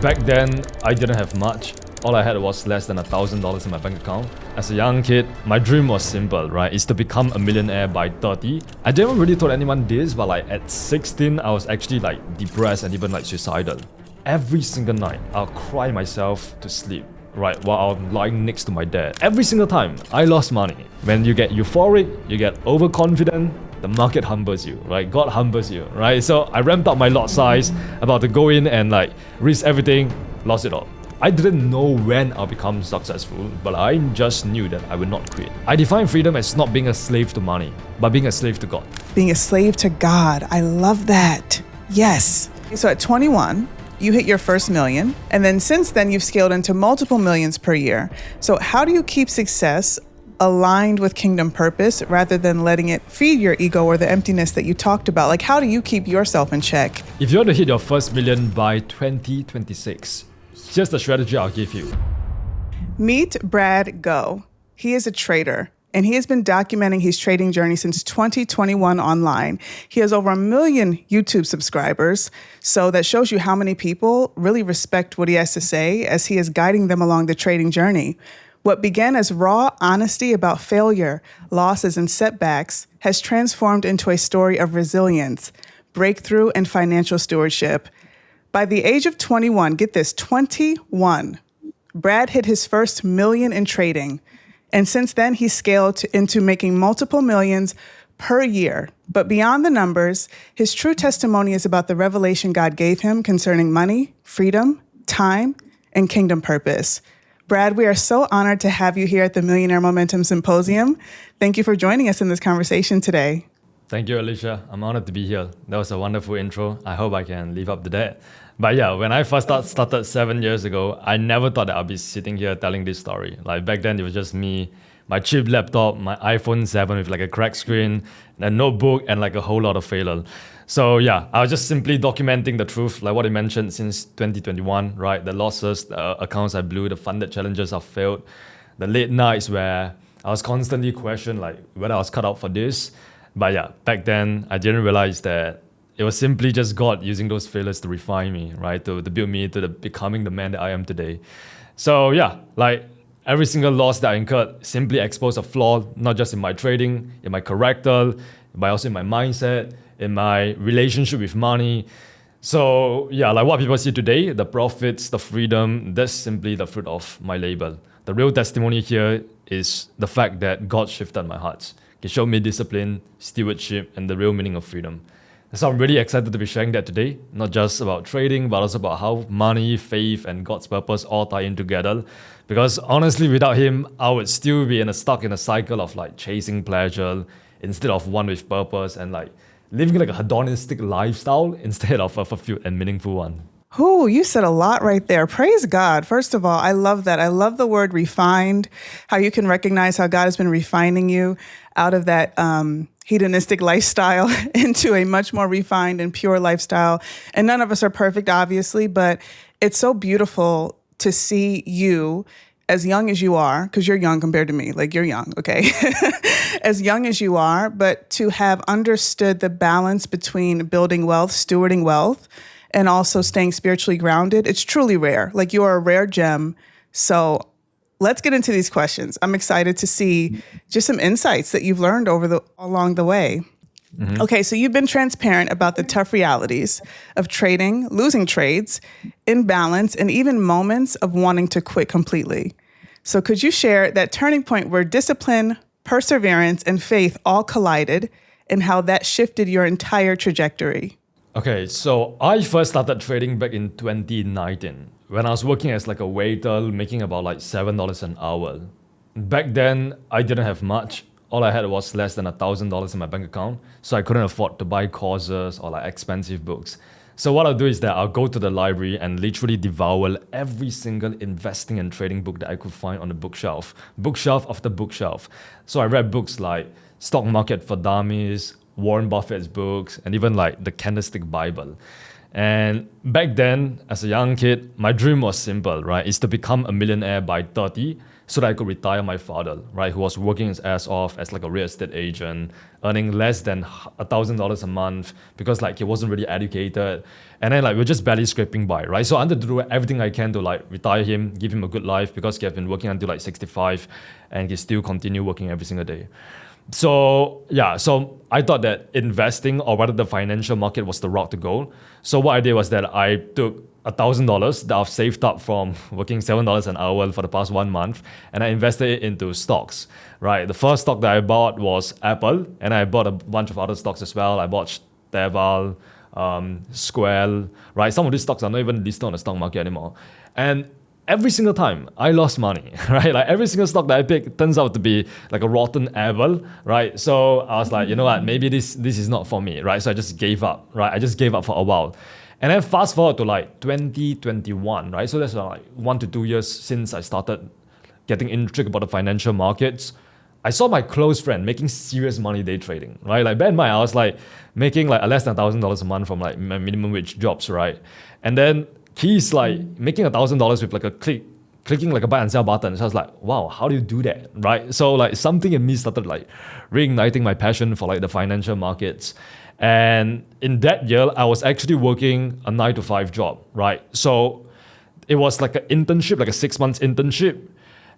Back then, I didn't have much. All I had was less than $1,000 in my bank account. As a young kid, my dream was simple, right? It's to become a millionaire by 30. I didn't really told anyone this, but like at 16, I was actually like depressed and even like suicidal. Every single night, I'll cry myself to sleep, right, while I'm lying next to my dad. Every single time, I lost money. When you get euphoric, you get overconfident, the market humbles you, right? God humbles you, right? So I ramped up my lot size, about to go in and like risk everything, lost it all. I didn't know when I'll become successful, but I just knew that I would not quit. I define freedom as not being a slave to money, but being a slave to God. Being a slave to God. I love that. Yes. So at 21, you hit your first million, and then since then you've scaled into multiple millions per year. So how do you keep success aligned with kingdom purpose rather than letting it feed your ego or the emptiness that you talked about? Like, how do you keep yourself in check? If you want to hit your first million by 2026, here's the strategy I'll give you. Meet Brad Go. He is a trader, and he has been documenting his trading journey since 2021 online. He has over 1 million YouTube subscribers, so that shows you how many people really respect what he has to say as he is guiding them along the trading journey. What began as raw honesty about failure, losses, and setbacks has transformed into a story of resilience, breakthrough, and financial stewardship. By the age of 21, get this, 21, Brad hit his first million in trading. And since then, he scaled into making multiple millions per year. But beyond the numbers, his true testimony is about the revelation God gave him concerning money, freedom, time, and kingdom purpose. Brad, we are so honored to have you here at the Millionaire Momentum Symposium. Thank you for joining us in this conversation today. Thank you, Alicia. I'm honored to be here. That was a wonderful intro. I hope I can live up to that. But yeah, when I first started 7 years ago, I never thought that I'd be sitting here telling this story. Like back then, it was just me, my cheap laptop, my iPhone 7 with like a cracked screen, a notebook, and like a whole lot of failure. So yeah, I was just simply documenting the truth, like what I mentioned since 2021, right? The losses, the accounts I blew, the funded challenges I failed, the late nights where I was constantly questioned like whether I was cut out for this. But yeah, back then, I didn't realize that it was simply just God using those failures to refine me, right? To build me to becoming the man that I am today. So yeah, like every single loss that I incurred simply exposed a flaw, not just in my trading, in my character, but also in my mindset, in my relationship with money. So yeah, like what people see today, the profits, the freedom, that's simply the fruit of my labor. The real testimony here is the fact that God shifted my heart. He showed me discipline, stewardship, and the real meaning of freedom. So I'm really excited to be sharing that today, not just about trading, but also about how money, faith, and God's purpose all tie in together. Because honestly, without Him, I would still be stuck in a cycle of like chasing pleasure instead of one with purpose and like living like a hedonistic lifestyle instead of a fulfilled and meaningful one. Ooh, you said a lot right there. Praise God. First of all, I love that. I love the word refined, how you can recognize how God has been refining you out of that hedonistic lifestyle into a much more refined and pure lifestyle. And none of us are perfect, obviously, but it's so beautiful to see you as young as you are, because you're young compared to me, like you're young, okay? As young as you are, but to have understood the balance between building wealth, stewarding wealth, and also staying spiritually grounded. It's truly rare. Like you are a rare gem. So let's get into these questions. I'm excited to see just some insights that you've learned along the way. Mm-hmm. Okay, so you've been transparent about the tough realities of trading, losing trades, imbalance, and even moments of wanting to quit completely. So could you share that turning point where discipline, perseverance, and faith all collided and how that shifted your entire trajectory? Okay, so I first started trading back in 2019 when I was working as like a waiter, making about like $7 an hour. Back then, I didn't have much. All I had was less than $1,000 in my bank account, so I couldn't afford to buy courses or like expensive books. So what I'll do is that I'll go to the library and literally devour every single investing and trading book that I could find on the bookshelf after bookshelf. So I read books like Stock Market for Dummies, Warren Buffett's books, and even like the Candlestick Bible. And back then, as a young kid, my dream was simple, right? It's to become a millionaire by 30 so that I could retire my father, right? Who was working his ass off as like a real estate agent, earning less than $1,000 a month because like he wasn't really educated. And then like we're just barely scraping by, right? So I wanted to do everything I can to like retire him, give him a good life because he had been working until like 65 and he still continue working every single day. So yeah, so I thought that investing or rather the financial market was the route to go. So what I did was that I took $1,000 that I've saved up from working $7 an hour for the past 1 month, and I invested it into stocks. Right, the first stock that I bought was Apple, and I bought a bunch of other stocks as well. I bought Teval, Square. Right, some of these stocks are not even listed on the stock market anymore, and every single time I lost money, right? Like every single stock that I pick turns out to be like a rotten apple, right? So I was like, you know what, maybe this is not for me, right? So I just gave up, right? I just gave up for a while. And then fast forward to like 2021, right? So that's like 1 to 2 years since I started getting intrigued about the financial markets. I saw my close friend making serious money day trading, right? Like back in I was like making like less than $1,000 a month from like my minimum wage jobs, right? And then he's like making $1,000 with like a clicking like a buy and sell button. So I was like, wow, how do you do that, right? So like something in me started like reigniting my passion for like the financial markets. And in that year, I was actually working a 9 to 5 job, right? So it was like an internship, like a 6 months internship.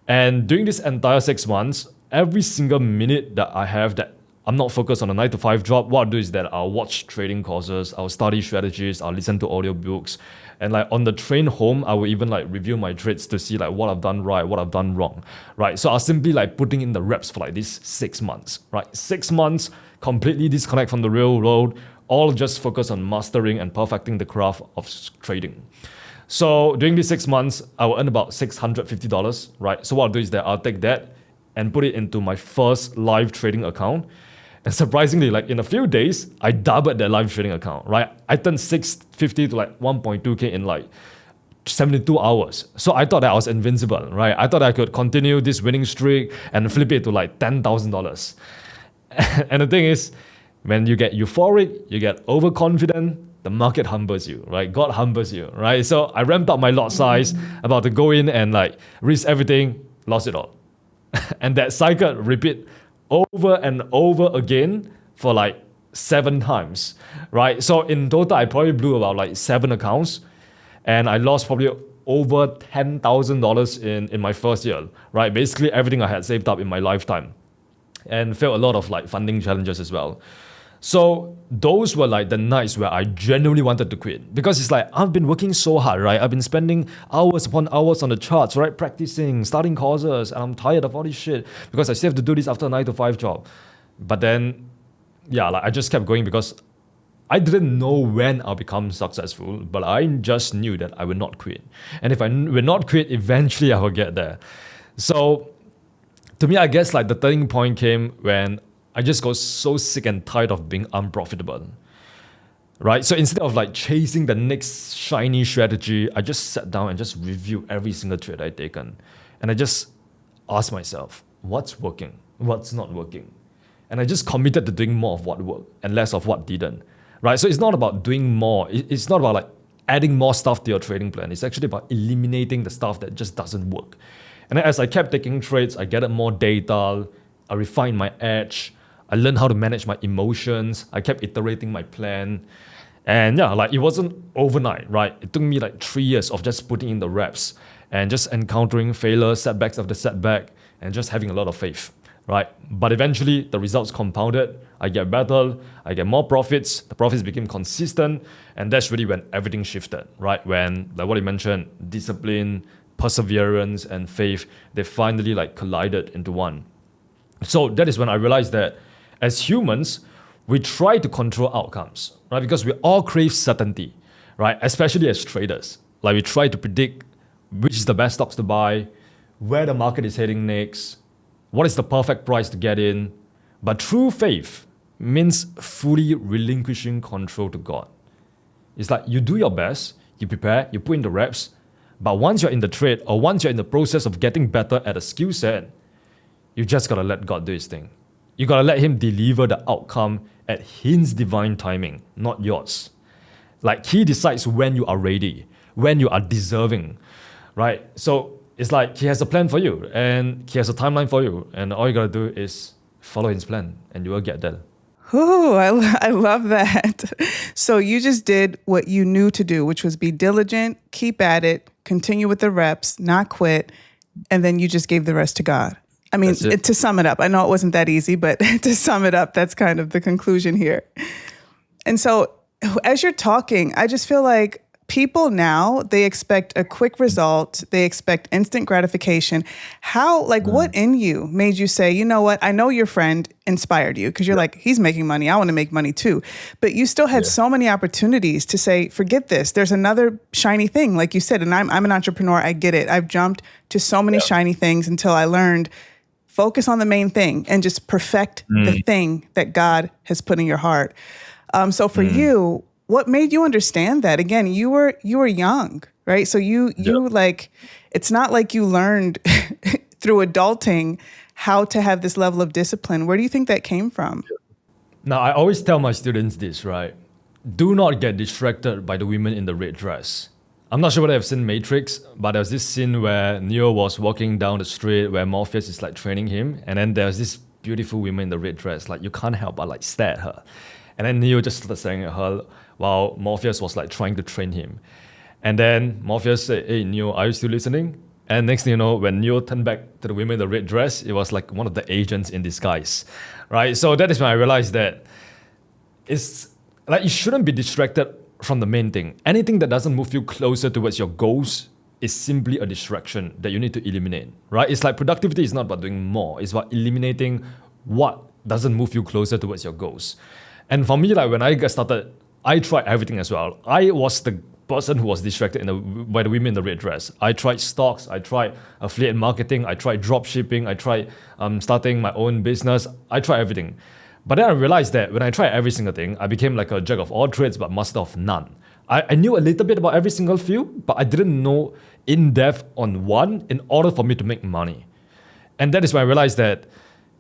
And during this entire 6 months, every single minute that I have that I'm not focused on a 9 to 5 job, what I'll do is that I'll watch trading courses, I'll study strategies, I'll listen to audiobooks. And like on the train home, I will even like review my trades to see like what I've done right, what I've done wrong, right? So I'll simply like putting in the reps for like these 6 months, right? 6 months, completely disconnect from the real world, all just focus on mastering and perfecting the craft of trading. So during these 6 months, I will earn about $650, right? So what I'll do is that I'll take that and put it into my first live trading account. And surprisingly, like in a few days, I doubled that live trading account, right? I turned 650 to like 1.2K in like 72 hours. So I thought that I was invincible, right? I thought I could continue this winning streak and flip it to like $10,000. And the thing is, when you get euphoric, you get overconfident, the market humbles you, right? God humbles you, right? So I ramped up my lot size, about to go in and like risk everything, lost it all. And that cycle repeat over and over again for like 7 times, right? So in total, I probably blew about like 7 accounts, and I lost probably over $10,000 in my first year, right? Basically everything I had saved up in my lifetime, and felt a lot of like funding challenges as well. So those were like the nights where I genuinely wanted to quit, because it's like I've been working so hard, right? I've been spending hours upon hours on the charts, right? Practicing, starting courses, and I'm tired of all this shit because I still have to do this after a 9 to 5 job. But then, yeah, like I just kept going because I didn't know when I'll become successful, but I just knew that I would not quit. And if I will not quit, eventually I will get there. So to me, I guess like the turning point came when I just got so sick and tired of being unprofitable, right? So instead of like chasing the next shiny strategy, I just sat down and just reviewed every single trade I'd taken. And I just asked myself, what's working? What's not working? And I just committed to doing more of what worked and less of what didn't, right? So it's not about doing more. It's not about like adding more stuff to your trading plan. It's actually about eliminating the stuff that just doesn't work. And then as I kept taking trades, I gathered more data, I refined my edge, I learned how to manage my emotions. I kept iterating my plan. And yeah, like it wasn't overnight, right? It took me like 3 years of just putting in the reps and just encountering failures, setbacks after setback, and just having a lot of faith, right? But eventually the results compounded. I get better, I get more profits, the profits became consistent, and that's really when everything shifted, right? When, like what you mentioned, discipline, perseverance, and faith, they finally like collided into one. So that is when I realized that as humans, we try to control outcomes, right? Because we all crave certainty, right? Especially as traders. Like we try to predict which is the best stocks to buy, where the market is heading next, what is the perfect price to get in. But true faith means fully relinquishing control to God. It's like you do your best, you prepare, you put in the reps, but once you're in the trade or once you're in the process of getting better at a skill set, you just gotta let God do his thing. You gotta let him deliver the outcome at his divine timing, not yours. Like he decides when you are ready, when you are deserving, right? So it's like he has a plan for you and he has a timeline for you. And all you got to do is follow his plan and you will get there. Ooh, I love that. So you just did what you knew to do, which was be diligent, keep at it, continue with the reps, not quit, and then you just gave the rest to God. I mean, to sum it up, I know it wasn't that easy, but to sum it up, that's kind of the conclusion here. And so as you're talking, I just feel like people now, they expect a quick result. They expect instant gratification. How, like, what in you made you say, you know what? I know your friend inspired you because you're like, he's making money. I want to make money too. But you still had so many opportunities to say, forget this. There's another shiny thing, like you said. And I'm an entrepreneur. I get it. I've jumped to so many shiny things until I learned focus on the main thing and just perfect the thing that God has put in your heart. So for you, what made you understand that? Again, you were young, right? So you like, it's not like you learned through adulting how to have this level of discipline. Where do you think that came from? Now, I always tell my students this, right? Do not get distracted by the women in the red dress. I'm not sure whether I've seen Matrix, but there was this scene where Neo was walking down the street where Morpheus is like training him. And then there's this beautiful woman in the red dress. Like you can't help but like stare at her. And then Neo just started staring at her while Morpheus was like trying to train him. And then Morpheus said, hey, Neo, are you still listening? And next thing you know, when Neo turned back to the woman in the red dress, it was like one of the agents in disguise, right? So that is when I realized that it's like you shouldn't be distracted from the main thing. Anything that doesn't move you closer towards your goals is simply a distraction that you need to eliminate, right? It's like productivity is not about doing more. It's about eliminating what doesn't move you closer towards your goals. And for me, like when I got started, I tried everything as well. I was the person who was distracted by the women in the red dress. I tried stocks, I tried affiliate marketing, I tried drop shipping, I tried starting my own business. I tried everything. But then I realized that when I tried every single thing, I became like a jack of all trades but master of none. I knew a little bit about every single field, but I didn't know in depth on one in order for me to make money. And that is when I realized that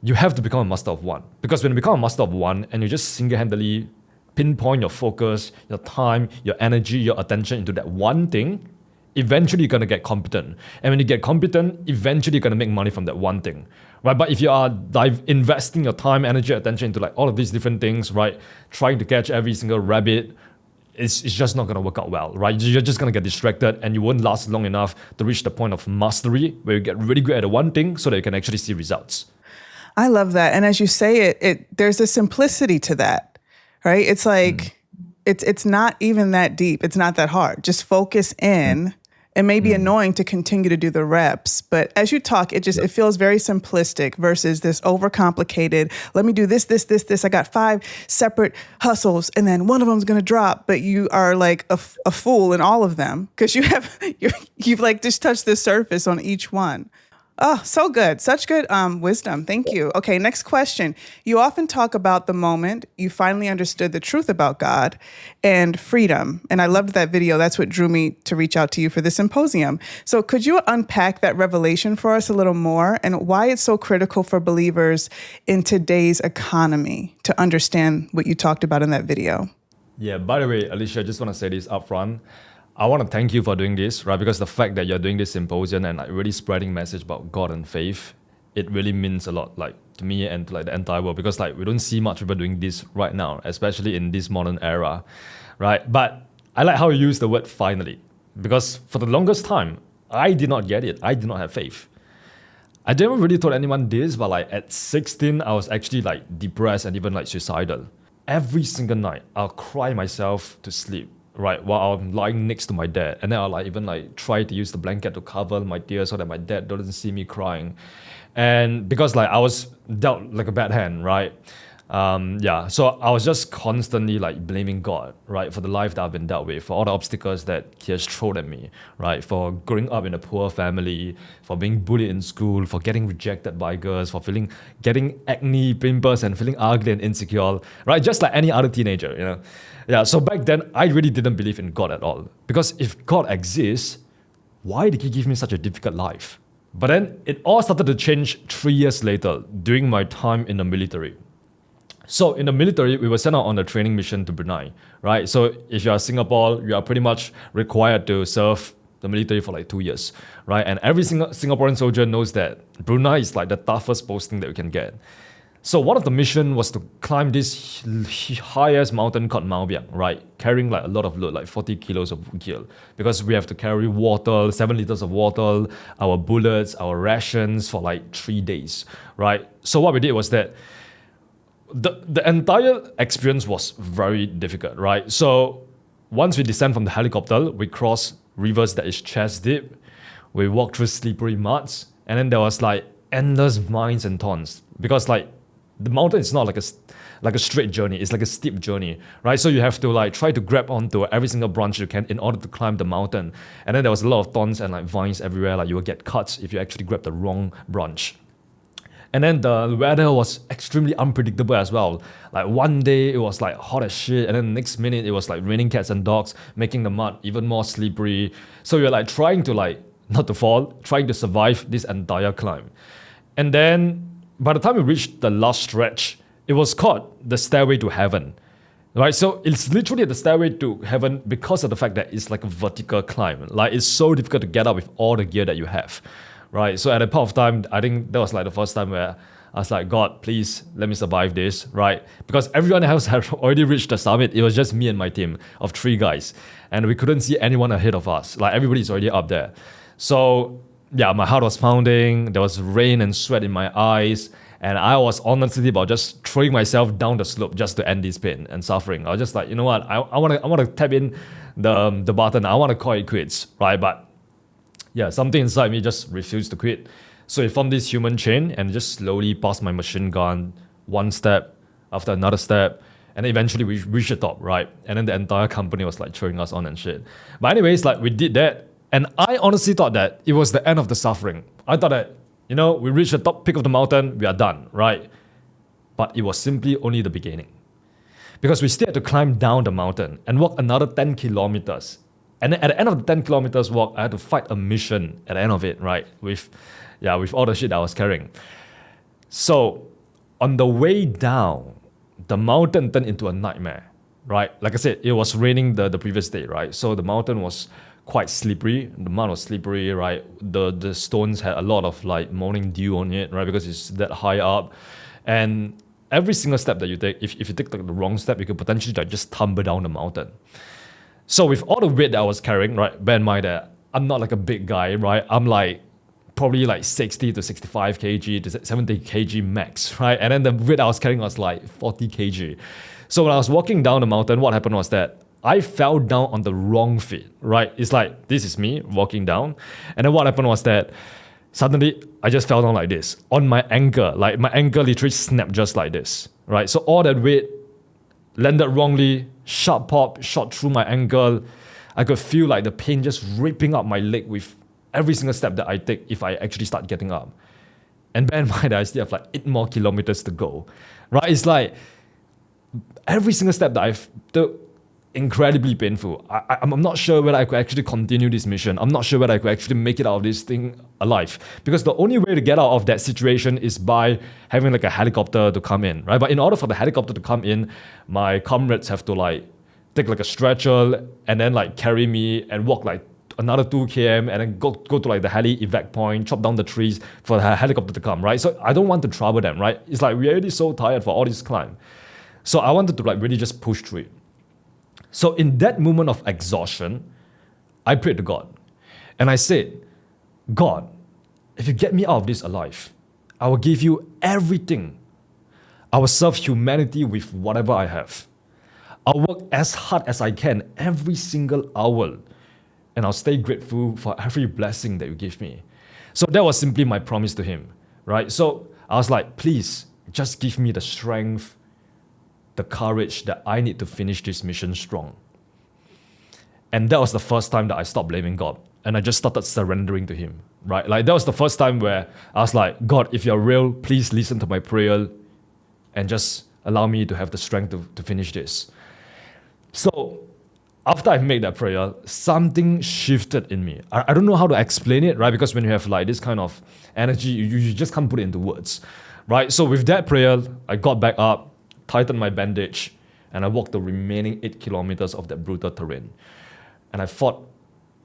you have to become a master of one. Because when you become a master of one and you just single-handedly pinpoint your focus, your time, your energy, your attention into that one thing, eventually you're going to get competent. And when you get competent, eventually you're going to make money from that one thing, right? But if you are investing your time, energy, attention into like all of these different things, right? Trying to catch every single rabbit, it's just not going to work out well, right? You're just going to get distracted and you won't last long enough to reach the point of mastery where you get really good at the one thing so that you can actually see results. I love that. And as you say it there's a simplicity to that, right? It's like, it's not even that deep. It's not that hard. Just focus in. It may be annoying to continue to do the reps, but as you talk, it feels very simplistic versus this overcomplicated, let me do this. I got 5 separate hustles and then one of them's going to drop, but you are like a fool in all of them because you've like just touched the surface on each one. Oh, so good. Such good wisdom. Thank you. Okay, next question. You often talk about the moment you finally understood the truth about God and freedom. And I loved that video. That's what drew me to reach out to you for this symposium. So could you unpack that revelation for us a little more and why it's so critical for believers in today's economy to understand what you talked about in that video? Yeah, by the way, Alicia, I just want to say this up front. I want to thank you for doing this, right? Because the fact that you're doing this symposium and like really spreading message about God and faith, it really means a lot, like to me and to like the entire world. Because like we don't see much people doing this right now, especially in this modern era, right? But I like how you use the word finally, because for the longest time, I did not get it. I did not have faith. I never really told anyone this, but like at 16, I was actually like depressed and even like suicidal. Every single night, I'll cry myself to sleep, right, while I'm lying next to my dad. And then I'll like even like try to use the blanket to cover my tears so that my dad doesn't see me crying. And because like I was dealt like a bad hand, right? So I was just constantly like blaming God, right, for the life that I've been dealt with, for all the obstacles that He has thrown at me, right, for growing up in a poor family, for being bullied in school, for getting rejected by girls, for getting acne, pimples, and feeling ugly and insecure, right, just like any other teenager, you know. Yeah, so back then, I really didn't believe in God at all. Because if God exists, why did He give me such a difficult life? But then it all started to change 3 years later during my time in the military. So in the military, we were sent out on a training mission to Brunei, right? So if you are Singapore, you are pretty much required to serve the military for like 2 years, right? And every single Singaporean soldier knows that Brunei is like the toughest posting that we can get. So one of the mission was to climb this highest mountain called Mao Biang, right? Carrying like a lot of load, like 40 kilos of gear. Because we have to carry water, 7 liters of water, our bullets, our rations for like 3 days, right? So what we did was that the entire experience was very difficult, right? So once we descend from the helicopter, we cross rivers that is chest deep. We walk through slippery muds, and then there was like endless vines and thorns because like the mountain is not like a straight journey. It's like a steep journey, right? So you have to like try to grab onto every single branch you can in order to climb the mountain. And then there was a lot of thorns and like vines everywhere. Like you will get cuts if you actually grab the wrong branch. And then the weather was extremely unpredictable as well. Like one day it was like hot as shit, and then the next minute it was like raining cats and dogs, making the mud even more slippery. So you're like trying to like not to fall, trying to survive this entire climb. And then by the time we reached the last stretch, it was called the Stairway to Heaven. Right, so it's literally the stairway to heaven because of the fact that it's like a vertical climb. Like it's so difficult to get up with all the gear that you have. Right, so at that point of time, I think that was like the first time where I was like, God, please let me survive this, right? Because everyone else had already reached the summit. It was just me and my team of 3 guys. And we couldn't see anyone ahead of us. Like everybody's already up there. So yeah, my heart was pounding. There was rain and sweat in my eyes. And I was honestly about just throwing myself down the slope just to end this pain and suffering. I was just like, you know what? I want to tap in the button. I want to call it quits, right? But yeah, something inside me just refused to quit. So it formed this human chain and just slowly passed my machine gun one step after another step. And eventually we reached the top, right? And then the entire company was like cheering us on and shit. But anyways, like we did that. And I honestly thought that it was the end of the suffering. I thought that, you know, we reached the top peak of the mountain, we are done, right? But it was simply only the beginning. Because we still had to climb down the mountain and walk another 10 kilometers. And then at the end of the 10 kilometers walk, I had to fight a mission at the end of it, right? With all the shit I was carrying. So on the way down, the mountain turned into a nightmare, right? Like I said, it was raining the previous day, right? So the mountain was quite slippery. The mud was slippery, right? The stones had a lot of like morning dew on it, right? Because it's that high up. And every single step that you take, if you take like the wrong step, you could potentially like just tumble down the mountain. So with all the weight that I was carrying, right, bear in mind that I'm not like a big guy, right? I'm like probably like 60 to 65 kg to 70 kg max, right? And then the weight I was carrying was like 40 kg. So when I was walking down the mountain, what happened was that I fell down on the wrong feet, right? It's like, this is me walking down. And then what happened was that suddenly I just fell down like this on my ankle. Like my ankle literally snapped just like this, right? So all that weight landed wrongly, sharp pop, shot through my ankle. I could feel like the pain just ripping up my leg with every single step that I take if I actually start getting up. And bear in mind that I still have like 8 more kilometers to go, right? It's like every single step that I've took, incredibly painful. I'm not sure whether I could actually continue this mission. I'm not sure whether I could actually make it out of this thing alive. Because the only way to get out of that situation is by having like a helicopter to come in, right? But in order for the helicopter to come in, my comrades have to like take like a stretcher and then like carry me and walk like another 2 km and then go to like the heli evac point, chop down the trees for the helicopter to come, right? So I don't want to trouble them, right? It's like we're already so tired for all this climb. So I wanted to like really just push through it. So in that moment of exhaustion, I prayed to God. And I said, God, if you get me out of this alive, I will give you everything. I will serve humanity with whatever I have. I'll work as hard as I can every single hour. And I'll stay grateful for every blessing that you give me. So that was simply my promise to him, right? So I was like, please, just give me the strength, the courage that I need to finish this mission strong. And that was the first time that I stopped blaming God. And I just started surrendering to him, right? Like that was the first time where I was like, God, if you're real, please listen to my prayer and just allow me to have the strength to finish this. So after I made that prayer, something shifted in me. I don't know how to explain it, right? Because when you have like this kind of energy, you just can't put it into words, right? So with that prayer, I got back up, tightened my bandage, and I walked the remaining 8 kilometers of that brutal terrain. And I fought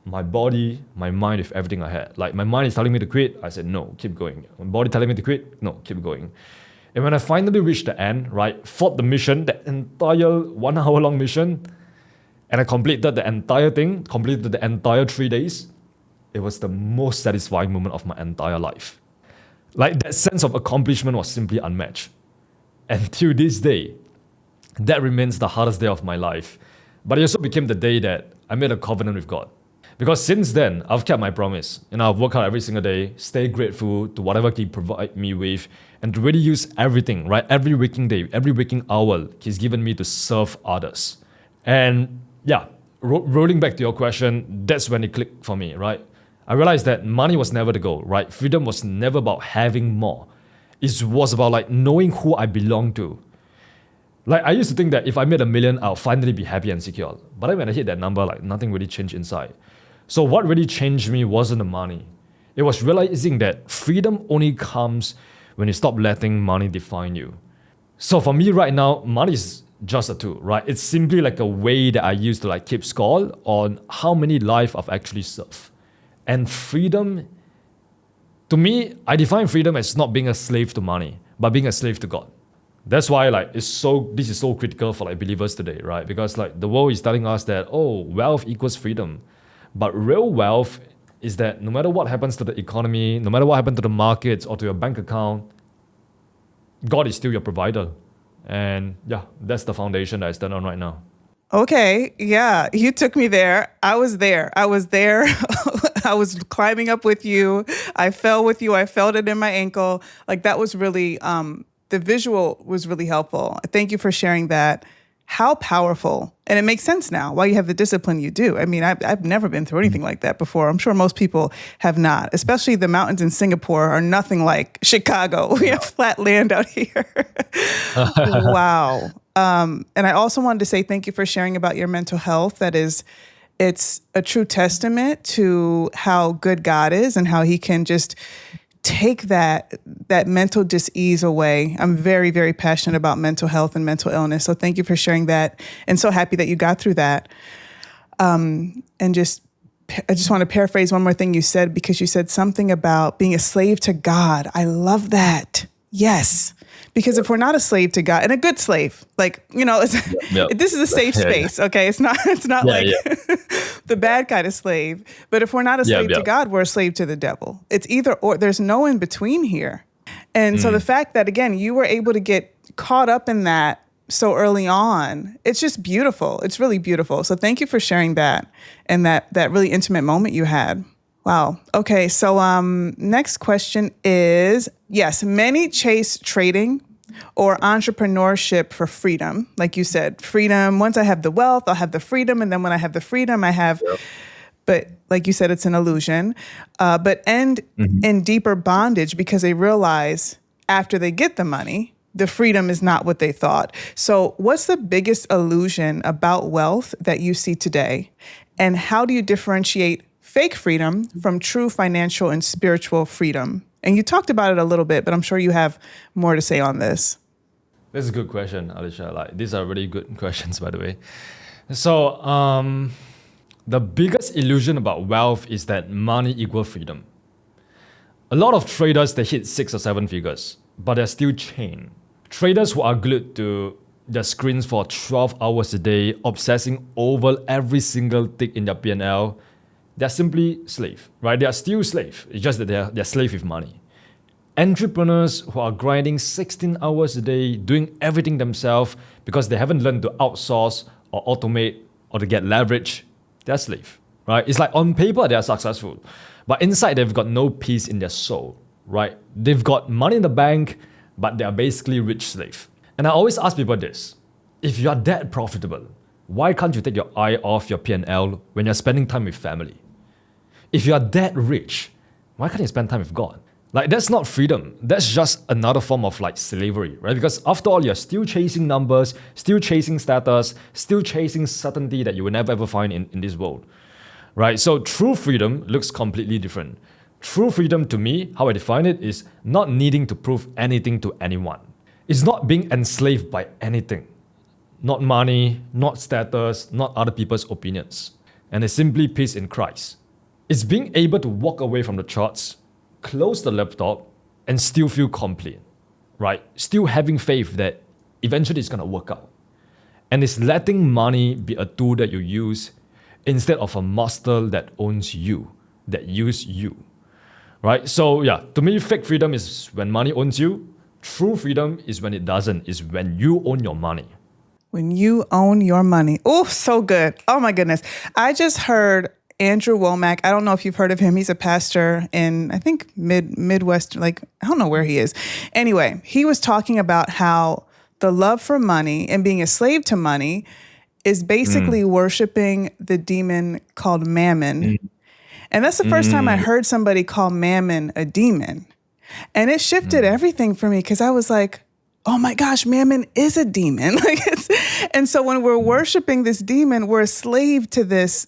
my body, my mind with everything I had. Like, my mind is telling me to quit. I said, no, keep going. My body telling me to quit. No, keep going. And when I finally reached the end, right, fought the mission, that entire 1 hour long mission, and I completed the entire thing, completed the entire 3 days, it was the most satisfying moment of my entire life. Like, that sense of accomplishment was simply unmatched. And till this day, that remains the hardest day of my life. But it also became the day that I made a covenant with God. Because since then, I've kept my promise. I've worked hard every single day, stay grateful to whatever He provide me with, and to really use everything, right? Every waking day, every waking hour He's given me to serve others. And yeah, rolling back to your question, that's when it clicked for me, right? I realized that money was never the goal, right? Freedom was never about having more. It was about like knowing who I belong to. Like, I used to think that if I made $1 million, I'll finally be happy and secure. But then when I hit that number, like, nothing really changed inside. So what really changed me wasn't the money. It was realizing that freedom only comes when you stop letting money define you. So for me right now, money is just a tool, right? It's simply like a way that I use to like keep score on how many lives I've actually served. And freedom, to me, I define freedom as not being a slave to money, but being a slave to God. That's why like this is so critical for like believers today, right? Because like the world is telling us that, oh, wealth equals freedom. But real wealth is that no matter what happens to the economy, no matter what happens to the markets or to your bank account, God is still your provider. And yeah, that's the foundation that I stand on right now. Okay, yeah, you took me there. I was there. I was climbing up with you. I fell with you. I felt it in my ankle. Like, that was really, the visual was really helpful. Thank you for sharing that. How powerful. And it makes sense now why you have the discipline you do. I mean, I've never been through anything like that before. I'm sure most people have not, especially the mountains in Singapore are nothing like Chicago. We have flat land out here. Wow. And I also wanted to say thank you for sharing about your mental health. It's a true testament to how good God is and how He can just take that mental dis-ease away. I'm very, very passionate about mental health and mental illness. So thank you for sharing that. And so happy that you got through that. And I just want to paraphrase one more thing you said, because you said something about being a slave to God. I love that. Yes. Because if we're not a slave to God, and a good slave, like, this is a safe space, okay? It's not like the bad kind of slave. But if we're not a slave to God, we're a slave to the devil. It's either or. There's no in between here. And so the fact that, again, you were able to get caught up in that so early on, it's just beautiful. It's really beautiful. So thank you for sharing that and that really intimate moment you had. Wow. Okay. So next question is, yes, many chase trading or entrepreneurship for freedom. Like you said, freedom. Once I have the wealth, I'll have the freedom. And then when I have the freedom, I have, but like you said, it's an illusion, but end in deeper bondage because they realize after they get the money, the freedom is not what they thought. So what's the biggest illusion about wealth that you see today? And how do you differentiate fake freedom from true financial and spiritual freedom? And you talked about it a little bit, but I'm sure you have more to say on this. That's a good question, Alicia. Like, these are really good questions, by the way. So, the biggest illusion about wealth is that money equals freedom. A lot of traders, they hit 6 or 7 figures, but they're still chained. Traders who are glued to their screens for 12 hours a day, obsessing over every single tick in their P&L, they're simply slave, right? They are still slave. It's just that they're slave with money. Entrepreneurs who are grinding 16 hours a day, doing everything themselves because they haven't learned to outsource or automate or to get leverage, they're slave, right? It's like on paper, they are successful, but inside they've got no peace in their soul, right? They've got money in the bank, but they are basically rich slave. And I always ask people this: if you are that profitable, why can't you take your eye off your P&L when you're spending time with family? If you are that rich, why can't you spend time with God? Like, that's not freedom. That's just another form of like slavery, right? Because after all, you're still chasing numbers, still chasing status, still chasing certainty that you will never ever find in this world, right? So true freedom looks completely different. True freedom to me, how I define it, is not needing to prove anything to anyone. It's not being enslaved by anything. Not money, not status, not other people's opinions. And it's simply peace in Christ. It's being able to walk away from the charts, close the laptop, and still feel complete, right? Still having faith that eventually it's going to work out. And it's letting money be a tool that you use instead of a master that owns you, that use you, right? So yeah, to me, fake freedom is when money owns you. True freedom is when it doesn't, is when you own your money. When you own your money. Oh, so good. Oh my goodness. I just heard Andrew Womack. I don't know if you've heard of him. He's a pastor in, I think, Midwest, like, I don't know where he is. Anyway, he was talking about how the love for money and being a slave to money is basically worshiping the demon called mammon. And that's the first time I heard somebody call mammon a demon. And it shifted everything for me because I was like, oh my gosh, mammon is a demon. And so when we're worshiping this demon, we're a slave to this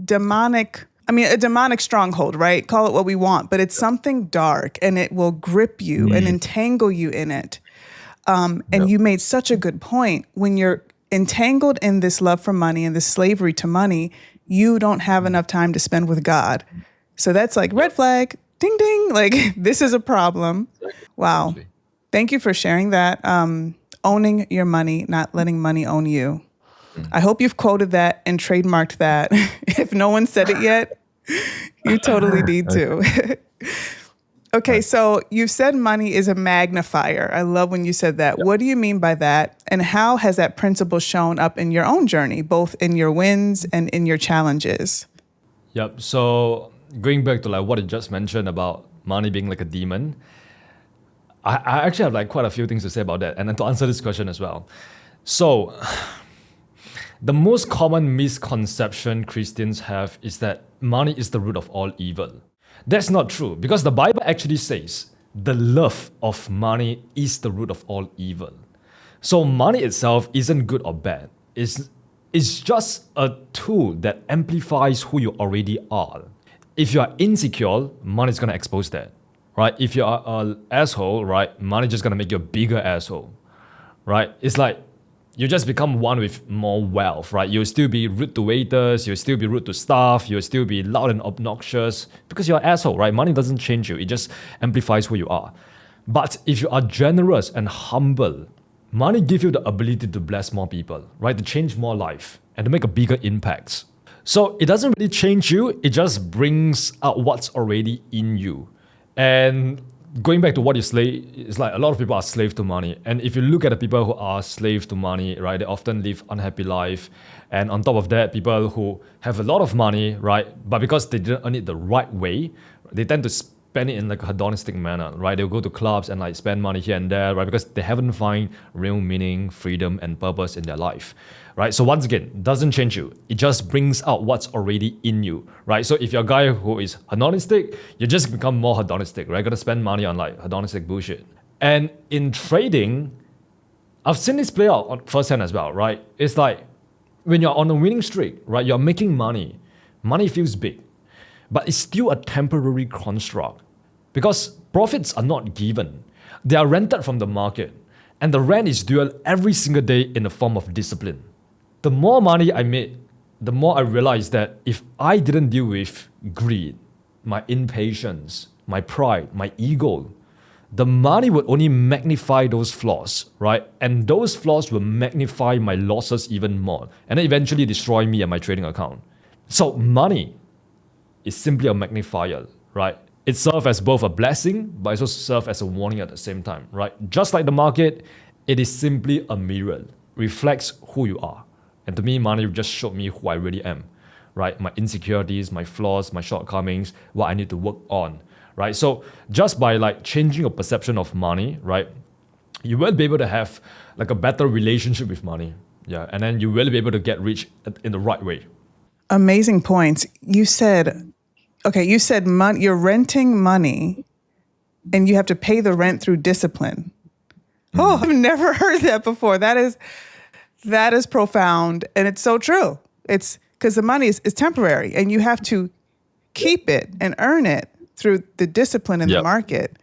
demonic, a demonic stronghold, right? Call it what we want, but it's something dark and it will grip you and entangle you in it. And you made such a good point. When you're entangled in this love for money and this slavery to money, you don't have enough time to spend with God. So that's like red flag, ding, ding, like this is a problem. Wow. Thank you for sharing that. Owning your money, not letting money own you. I hope you've quoted that and trademarked that. If no one said it yet, you totally need to. Okay, so you've said money is a magnifier. I love when you said that. Yep. What do you mean by that? And how has that principle shown up in your own journey, both in your wins and in your challenges? Yep. So going back to like what you just mentioned about money being like a demon, I actually have like quite a few things to say about that. And then to answer this question as well. So the most common misconception Christians have is that money is the root of all evil. That's not true, because the Bible actually says the love of money is the root of all evil. So money itself isn't good or bad. It's just a tool that amplifies who you already are. If you are insecure, money is going to expose that, right? If you are an asshole, right, money is just going to make you a bigger asshole, right? It's like you just become one with more wealth, right? You'll still be rude to waiters, you'll still be rude to staff, you'll still be loud and obnoxious because you're an asshole, right? Money doesn't change you, it just amplifies who you are. But if you are generous and humble, money gives you the ability to bless more people, right? To change more life and to make a bigger impact. So it doesn't really change you, it just brings out what's already in you. And going back to what you slave, it's like a lot of people are slave to money. And if you look at the people who are slave to money, right, they often live unhappy life. And on top of that, people who have a lot of money, right, but because they didn't earn it the right way, they tend to spend it in like a hedonistic manner, right? They'll go to clubs and like spend money here and there, right? Because they haven't found real meaning, freedom, and purpose in their life, right? So once again, it doesn't change you. It just brings out what's already in you, right? So if you're a guy who is hedonistic, you just become more hedonistic, right? Gonna spend money on like hedonistic bullshit. And in trading, I've seen this play out on firsthand as well, right? It's like when you're on a winning streak, right? You're making money. Money feels big. But it's still a temporary construct because profits are not given. They are rented from the market, and the rent is due every single day in the form of discipline. The more money I made, the more I realized that if I didn't deal with greed, my impatience, my pride, my ego, the money would only magnify those flaws, right? And those flaws will magnify my losses even more, and then eventually destroy me and my trading account. So money is simply a magnifier, right? It serves as both a blessing, but it also serves as a warning at the same time, right? Just like the market, it is simply a mirror, reflects who you are. And to me, money just showed me who I really am, right? My insecurities, my flaws, my shortcomings, what I need to work on, right? So just by like changing your perception of money, right, you will be able to have like a better relationship with money, yeah, and then you will be able to get rich in the right way. Amazing points. You said money, you're renting money and you have to pay the rent through discipline. Oh, I've never heard that before. That is profound. And it's so true. It's because the money is temporary and you have to keep it and earn it through the discipline in the market.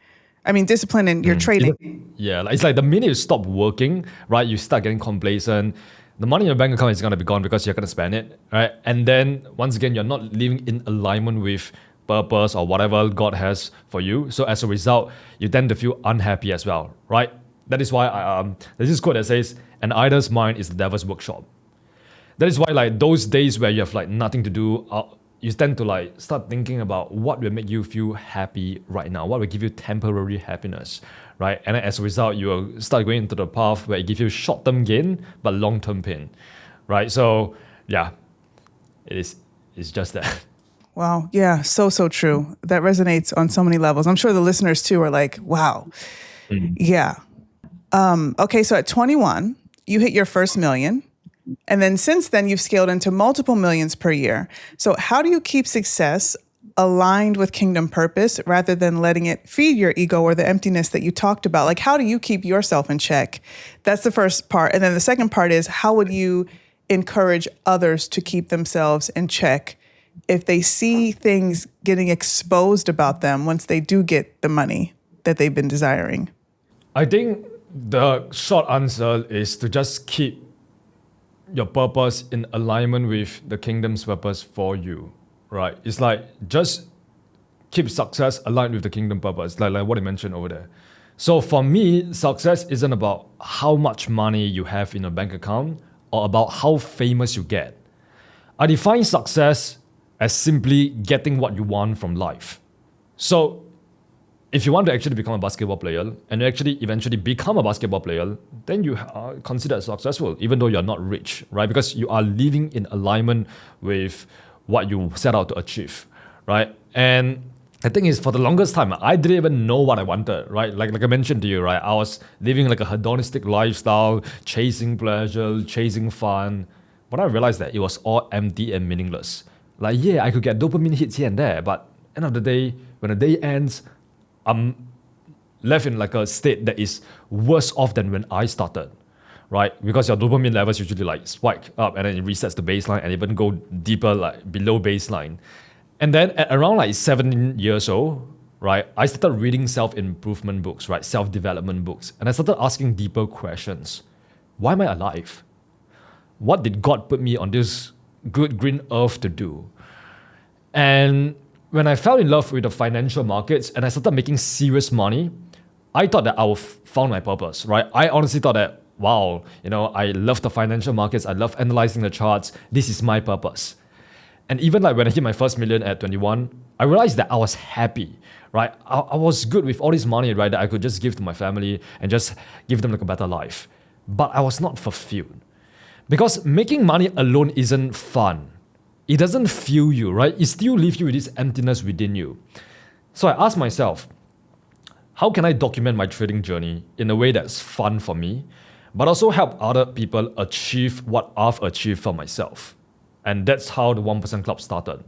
I mean, discipline in your trading. Yeah, it's like the minute you stop working, right, you start getting complacent. The money in your bank account is gonna be gone because you're gonna spend it, right? And then once again, you're not living in alignment with purpose or whatever God has for you. So as a result, you tend to feel unhappy as well, right? That is why there's this quote that says, "An idle's mind is the devil's workshop." That is why, like, those days where you have like nothing to do, you tend to like start thinking about what will make you feel happy right now, what will give you temporary happiness, right? And then as a result, you will start going into the path where it gives you short-term gain but long-term pain, right? So yeah, it's just that. Wow. Yeah. So true. That resonates on so many levels. I'm sure the listeners too are like, wow. Yeah. Okay. So at 21, you hit your first million. And then since then, you've scaled into multiple millions per year. So how do you keep success aligned with kingdom purpose rather than letting it feed your ego or the emptiness that you talked about? Like, how do you keep yourself in check? That's the first part. And then the second part is, how would you encourage others to keep themselves in check if they see things getting exposed about them once they do get the money that they've been desiring? I think the short answer is to just keep your purpose in alignment with the kingdom's purpose for you, right? It's like just keep success aligned with the kingdom purpose, like what I mentioned over there. So for me, success isn't about how much money you have in a bank account or about how famous you get. I define success as simply getting what you want from life. So if you want to actually become a basketball player and you actually eventually become a basketball player, then you are considered successful, even though you're not rich, right? Because you are living in alignment with what you set out to achieve, right? And the thing is, for the longest time, I didn't even know what I wanted, right? Like I mentioned to you, right? I was living like a hedonistic lifestyle, chasing pleasure, chasing fun. But I realized that it was all empty and meaningless. Like, yeah, I could get dopamine hits here and there, but end of the day, when the day ends, I'm left in like a state that is worse off than when I started, right? Because your dopamine levels usually like spike up and then it resets to baseline and even go deeper, like below baseline. And then at around like 17 years old, right, I started reading self-improvement books, right, self-development books. And I started asking deeper questions. Why am I alive? What did God put me on this good green earth to do? And when I fell in love with the financial markets and I started making serious money, I thought that I would found my purpose, right? I honestly thought that, wow, I love the financial markets. I love analyzing the charts. This is my purpose. And even like when I hit my first million at 21, I realized that I was happy, right? I was good with all this money, right, that I could just give to my family and just give them like a better life. But I was not fulfilled. Because making money alone isn't fun. It doesn't fill you, right? It still leaves you with this emptiness within you. So I asked myself, how can I document my trading journey in a way that's fun for me, but also help other people achieve what I've achieved for myself? And that's how the 1% Club started,